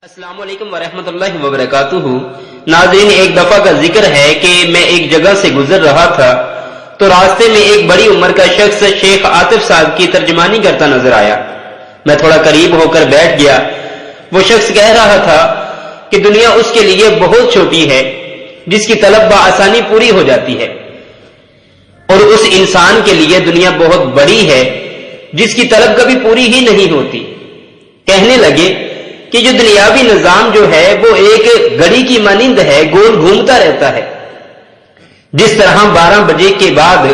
السلام علیکم ورحمۃ اللہ وبرکاتہ۔ ناظرین، ایک دفعہ کا ذکر ہے کہ میں ایک جگہ سے گزر رہا تھا تو راستے میں ایک بڑی عمر کا شخص شیخ عاطف صاحب کی ترجمانی کرتا نظر آیا۔ میں تھوڑا قریب ہو کر بیٹھ گیا۔ وہ شخص کہہ رہا تھا کہ دنیا اس کے لیے بہت چھوٹی ہے جس کی طلب بآسانی پوری ہو جاتی ہے، اور اس انسان کے لیے دنیا بہت بڑی ہے جس کی طلب کبھی پوری ہی نہیں ہوتی۔ کہنے لگے کہ جو دنیاوی نظام جو ہے وہ ایک گھڑی کی مانند ہے، گول گھومتا رہتا ہے۔ جس طرح 12 بجے کے بعد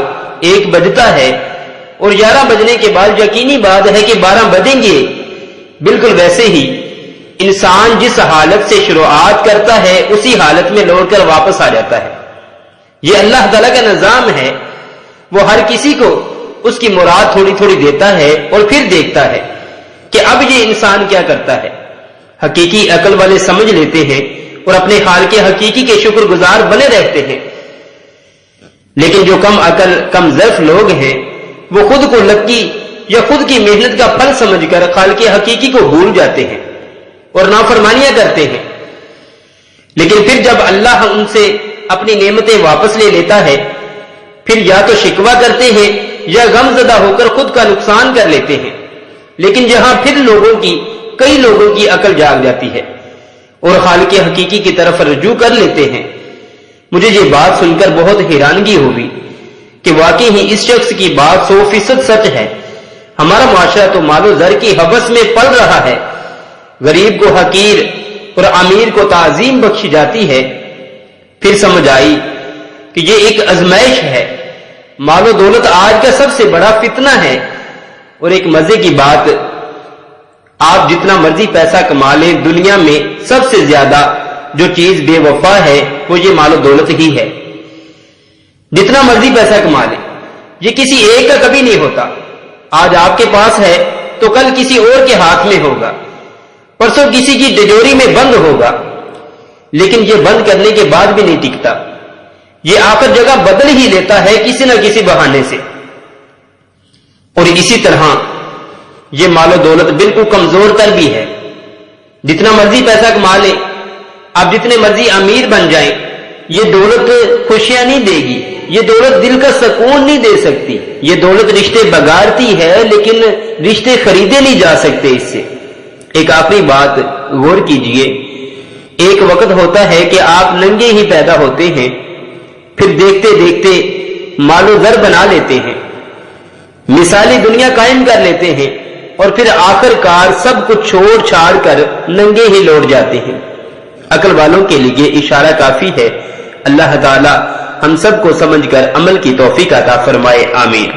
1 بجتا ہے اور 11 بجنے کے بعد یقینی بات ہے کہ 12 بجیں گے، بالکل ویسے ہی انسان جس حالت سے شروعات کرتا ہے اسی حالت میں لوٹ کر واپس آ جاتا ہے۔ یہ اللہ تعالیٰ کا نظام ہے، وہ ہر کسی کو اس کی مراد تھوڑی تھوڑی دیتا ہے اور پھر دیکھتا ہے کہ اب یہ انسان کیا کرتا ہے۔ حقیقی عقل والے سمجھ لیتے ہیں اور اپنے خالق حقیقی کے شکر گزار بنے رہتے ہیں، لیکن جو کم عقل کم ظرف لوگ ہیں وہ خود کو لکی یا خود کی محنت کا پھل سمجھ کر خالق حقیقی کو بھول جاتے ہیں اور نافرمانیاں کرتے ہیں۔ لیکن پھر جب اللہ ان سے اپنی نعمتیں واپس لے لیتا ہے، پھر یا تو شکوہ کرتے ہیں یا غم زدہ ہو کر خود کا نقصان کر لیتے ہیں۔ لیکن جہاں پھر کئی لوگوں کی عقل جاگ جاتی ہے اور خالق حقیقی کی طرف رجوع کر لیتے ہیں۔ مجھے یہ بات سن کر بہت حیرانگی ہوئی کہ واقعی ہی اس شخص کی بات 100% سچ ہے۔ ہمارا معاشرہ تو مال و زر کی ہوس میں پل رہا ہے، غریب کو حقیر اور امیر کو تعظیم بخشی جاتی ہے۔ پھر سمجھ آئی کہ یہ ایک آزمائش ہے۔ مال و دولت آج کا سب سے بڑا فتنہ ہے، اور ایک مزے کی بات، آپ جتنا مرضی پیسہ کما لیں، دنیا میں سب سے زیادہ جو چیز بے وفا ہے وہ یہ مال و دولت ہی ہے۔ جتنا مرضی پیسہ کما لیں، یہ کسی ایک کا کبھی نہیں ہوتا۔ آج آپ کے پاس ہے تو کل کسی اور کے ہاتھ میں ہوگا، پرسوں کسی کی تجوری میں بند ہوگا، لیکن یہ بند کرنے کے بعد بھی نہیں ٹکتا، یہ آخر جگہ بدل ہی لیتا ہے کسی نہ کسی بہانے سے۔ اور اسی طرح یہ مال و دولت بالکل کمزور تر بھی ہے۔ جتنا مرضی پیسہ کما لیں، آپ جتنے مرضی امیر بن جائیں، یہ دولت خوشیاں نہیں دے گی، یہ دولت دل کا سکون نہیں دے سکتی، یہ دولت رشتے بگاڑتی ہے لیکن رشتے خریدے نہیں جا سکتے اس سے۔ ایک آخری بات غور کیجئے، ایک وقت ہوتا ہے کہ آپ ننگے ہی پیدا ہوتے ہیں، پھر دیکھتے دیکھتے مال و زر بنا لیتے ہیں، مثالی دنیا قائم کر لیتے ہیں، اور پھر آخر کار سب کچھ چھوڑ چھاڑ کر ننگے ہی لوٹ جاتے ہیں۔ عقل والوں کے لیے اشارہ کافی ہے۔ اللہ تعالی ہم سب کو سمجھ کر عمل کی توفیق عطا فرمائے، آمین۔